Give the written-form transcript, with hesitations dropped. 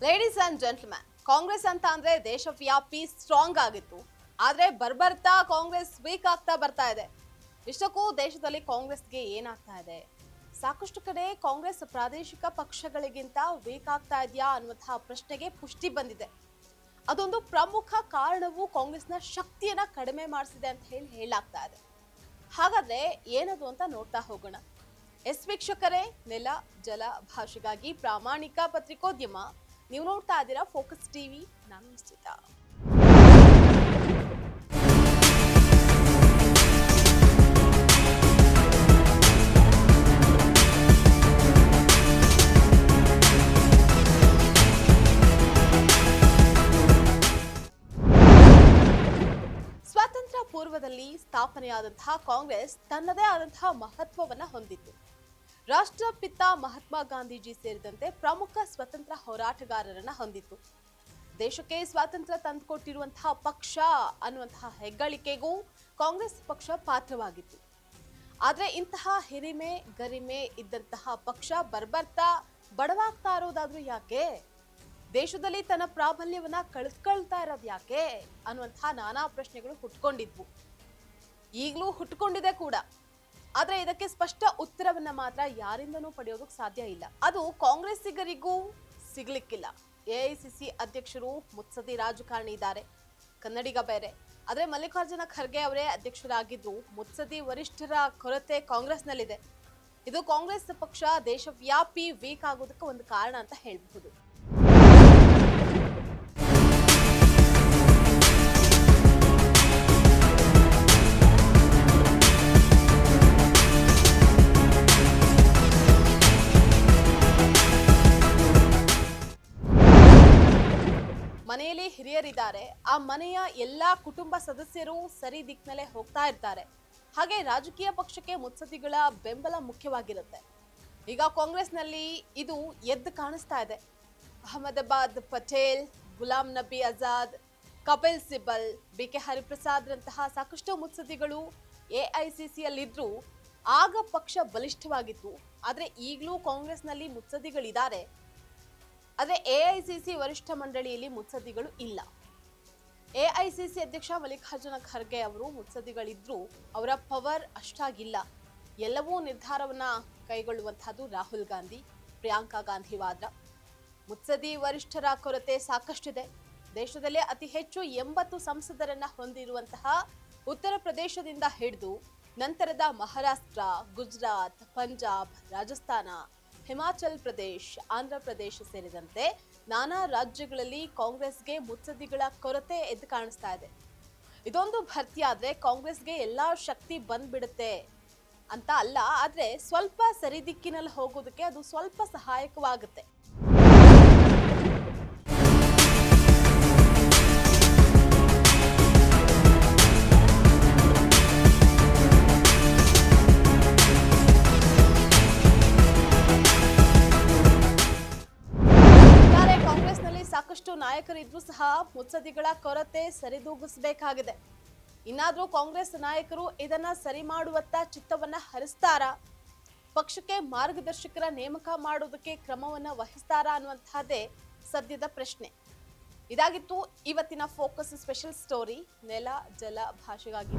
Ladies and gentleman, Congress ಅಂತ ಅಂದ್ರೆ ದೇಶವ್ಯಾಪಿ ಸ್ಟ್ರಾಂಗ್ ಆಗಿತ್ತು. ಆದ್ರೆ ಬರ್ಬರ್ತಾ ಕಾಂಗ್ರೆಸ್ ವೀಕ್ ಆಗ್ತಾ ಬರ್ತಾ ಇದೆ. ಇಷ್ಟಕ್ಕೂ ದೇಶದಲ್ಲಿ ಕಾಂಗ್ರೆಸ್ಗೆ ಏನಾಗ್ತಾ ಇದೆ? ಸಾಕಷ್ಟು ಕಡೆ ಕಾಂಗ್ರೆಸ್ ಪ್ರಾದೇಶಿಕ ಪಕ್ಷಗಳಿಗಿಂತ ವೀಕ್ ಆಗ್ತಾ ಇದೆಯಾ ಅನ್ನುವಂತಹ ಪ್ರಶ್ನೆಗೆ ಪುಷ್ಟಿ ಬಂದಿದೆ. ಅದೊಂದು ಪ್ರಮುಖ ಕಾರಣವು ಕಾಂಗ್ರೆಸ್ನ ಶಕ್ತಿಯನ್ನ ಕಡಿಮೆ ಮಾಡಿಸಿದೆ ಅಂತ ಹೇಳಲಾಗ್ತಾ ಇದೆ. ಹಾಗಾದ್ರೆ ಏನದು ಅಂತ ನೋಡ್ತಾ ಹೋಗೋಣ. ವೀಕ್ಷಕರೇ, ನೆಲ ಜಲ ಭಾಷೆಗಾಗಿ ಪ್ರಾಮಾಣಿಕ ಪತ್ರಿಕೋದ್ಯಮ. ನೀವು ನೋಡ್ತಾ ಇದ್ದೀರಾ ಫೋಕಸ್ ಟಿವಿ. ನಾನು ನಿಶ್ಚಿತ. ಸ್ವಾತಂತ್ರ್ಯ ಪೂರ್ವದಲ್ಲಿ ಸ್ಥಾಪನೆಯಾದಂತಹ ಕಾಂಗ್ರೆಸ್ ತನ್ನದೇ ಆದಂತಹ ಮಹತ್ವವನ್ನ ಹೊಂದಿತ್ತು. ರಾಷ್ಟ್ರಪಿತ ಮಹಾತ್ಮ ಗಾಂಧೀಜಿ ಸೇರಿದಂತೆ ಪ್ರಮುಖ ಸ್ವತಂತ್ರ ಹೋರಾಟಗಾರರನ್ನ ಹೊಂದಿತ್ತು. ದೇಶಕ್ಕೆ ಸ್ವಾತಂತ್ರ್ಯ ತಂದುಕೊಟ್ಟಿರುವಂತಹ ಪಕ್ಷ ಅನ್ನುವಂತಹ ಹೆಗ್ಗಳಿಕೆಗೂ ಕಾಂಗ್ರೆಸ್ ಪಕ್ಷ ಪಾತ್ರವಾಗಿತ್ತು. ಆದ್ರೆ ಇಂತಹ ಹಿರಿಮೆ ಗರಿಮೆ ಇದ್ದಂತಹ ಪಕ್ಷ ಬರ್ಬರ್ತಾ ಬಡವಾಗ್ತಾ ಇರೋದಾದ್ರೂ ಯಾಕೆ? ದೇಶದಲ್ಲಿ ತನ್ನ ಪ್ರಾಬಲ್ಯವನ್ನ ಕಳೆದುಕೊಳ್ತಾ ಇರೋದು ಯಾಕೆ ಅನ್ನುವಂತಹ ನಾನಾ ಪ್ರಶ್ನೆಗಳು ಹುಟ್ಕೊಂಡಿದ್ವು. ಈಗಲೂ ಹುಟ್ಕೊಂಡಿದೆ ಕೂಡ. ಆದ್ರೆ ಇದಕ್ಕೆ ಸ್ಪಷ್ಟ ಉತ್ತರವನ್ನ ಮಾತ್ರ ಯಾರಿಂದನೂ ಪಡೆಯೋದಕ್ಕೆ ಸಾಧ್ಯ ಇಲ್ಲ. ಅದು ಕಾಂಗ್ರೆಸ್ಸಿಗರಿಗೂ ಸಿಗ್ಲಿಕ್ಕಿಲ್ಲ. ಎಐಸಿಸಿ ಅಧ್ಯಕ್ಷರು ಮುತ್ಸದಿ ರಾಜಕಾರಣಿ ಇದ್ದಾರೆ, ಕನ್ನಡಿಗ ಬೇರೆ. ಆದ್ರೆ ಮಲ್ಲಿಕಾರ್ಜುನ ಖರ್ಗೆ ಅವರೇ ಅಧ್ಯಕ್ಷರಾಗಿದ್ರು. ಮುತ್ಸದಿ ವರಿಷ್ಠರ ಕೊರತೆ ಕಾಂಗ್ರೆಸ್ನಲ್ಲಿದೆ. ಇದು ಕಾಂಗ್ರೆಸ್ ಪಕ್ಷ ದೇಶವ್ಯಾಪಿ ವೀಕ್ ಆಗೋದಕ್ಕೆ ಒಂದು ಕಾರಣ ಅಂತ ಹೇಳಬಹುದು. ಮನೆಯಲ್ಲಿ ಹಿರಿಯರಿದ್ದಾರೆ. ಆ ಮನೆಯ ಎಲ್ಲಾ ಕುಟುಂಬ ಸದಸ್ಯರು ಸರಿ ದಿಕ್ಕಿನಲ್ಲೇ ಹೋಗ್ತಾ ಇರ್ತಾರೆ. ಹಾಗೆ ರಾಜಕೀಯ ಪಕ್ಷಕ್ಕೆ ಮುತ್ಸದ್ದಿಗಳ ಬೆಂಬಲ ಮುಖ್ಯವಾಗಿರುತ್ತೆ. ಈಗ ಕಾಂಗ್ರೆಸ್ನಲ್ಲಿ ಇದು ಎದ್ದು ಕಾಣಿಸ್ತಾ ಇದೆ. ಅಹಮದಾಬಾದ್ ಪಟೇಲ್, ಗುಲಾಂ ನಬಿ ಆಜಾದ್, ಕಪಿಲ್ ಸಿಬಲ್, ಬಿಕೆ ಹರಿಪ್ರಸಾದ್ ರಂತಹ ಸಾಕಷ್ಟು ಮುತ್ಸದ್ದಿಗಳು ಎಐಸಿಸಿಯಲ್ಲಿದ್ರು. ಆಗ ಪಕ್ಷ ಬಲಿಷ್ಠವಾಗಿತ್ತು. ಆದ್ರೆ ಈಗಲೂ ಕಾಂಗ್ರೆಸ್ನಲ್ಲಿ ಮುತ್ಸದ್ದಿಗಳಿದ್ದಾರೆ. ಆದ್ರೆ ಎಐಸಿಸಿ ವರಿಷ್ಠ ಮಂಡಳಿಯಲ್ಲಿ ಮುತ್ಸದ್ದಿಗಳು ಇಲ್ಲ. ಎಐಸಿಸಿ ಅಧ್ಯಕ್ಷ ಮಲ್ಲಿಕಾರ್ಜುನ ಖರ್ಗೆ ಅವರು ಮುತ್ಸದ್ದಿಗಳಿದ್ರು. ಅವರ ಪವರ್ ಅಷ್ಟಾಗಿಲ್ಲ. ಎಲ್ಲವೂ ನಿರ್ಧಾರವನ್ನ ಕೈಗೊಳ್ಳುವಂತಹದ್ದು ರಾಹುಲ್ ಗಾಂಧಿ, ಪ್ರಿಯಾಂಕಾ ಗಾಂಧಿ ವಾದ್ರಾ. ಮುತ್ಸದ್ದಿ ವರಿಷ್ಠರ ಕೊರತೆ ಸಾಕಷ್ಟಿದೆ. ದೇಶದಲ್ಲೇ ಅತಿ ಹೆಚ್ಚು 80 ಸಂಸದರನ್ನ ಹೊಂದಿರುವಂತಹ ಉತ್ತರ ಪ್ರದೇಶದಿಂದ ಹಿಡಿದು ನಂತರದ ಮಹಾರಾಷ್ಟ್ರ, ಗುಜರಾತ್, ಪಂಜಾಬ್, ರಾಜಸ್ಥಾನ, ಹಿಮಾಚಲ್ ಪ್ರದೇಶ್, ಆಂಧ್ರ ಪ್ರದೇಶ ಸೇರಿದಂತೆ ನಾನಾ ರಾಜ್ಯಗಳಲ್ಲಿ ಕಾಂಗ್ರೆಸ್ಗೆ ಮುತ್ಸದ್ದಿಗಳ ಕೊರತೆ ಎದ್ದು ಕಾಣಿಸ್ತಾ ಇದೆ. ಇದೊಂದು ಭರ್ತಿ ಆದ್ರೆ ಕಾಂಗ್ರೆಸ್ಗೆ ಎಲ್ಲಾ ಶಕ್ತಿ ಬಂದ್ಬಿಡುತ್ತೆ ಅಂತ ಅಲ್ಲ, ಆದ್ರೆ ಸ್ವಲ್ಪ ಸರಿದಿಕ್ಕಿನಲ್ಲಿ ಹೋಗೋದಕ್ಕೆ ಅದು ಸ್ವಲ್ಪ ಸಹಾಯಕವಾಗುತ್ತೆ. ಸಾಕಷ್ಟು ನಾಯಕರಿದ್ರೂ ಸಹ ಮುತ್ಸದ್ದಿಗಳ ಕೊರತೆ ಸರಿದೂಗಿಸಬೇಕಾಗಿದೆ. ಇನ್ನಾದ್ರೂ ಕಾಂಗ್ರೆಸ್ ನಾಯಕರು ಇದನ್ನ ಸರಿ ಮಾಡುವತ್ತ ಚಿತ್ತವನ್ನ ಹರಿಸ್ತಾರಾ? ಪಕ್ಷಕ್ಕೆ ಮಾರ್ಗದರ್ಶಕರ ನೇಮಕ ಮಾಡೋದಕ್ಕೆ ಕ್ರಮವನ್ನ ವಹಿಸ್ತಾರಾ ಅನ್ನುವಂತಹದ್ದೇ ಸದ್ಯದ ಪ್ರಶ್ನೆ. ಇದಾಗಿತ್ತು ಇವತ್ತಿನ ಫೋಕಸ್ ಸ್ಪೆಷಲ್ ಸ್ಟೋರಿ. ನೆಲ ಜಲ ಭಾಷೆಗಾಗಿ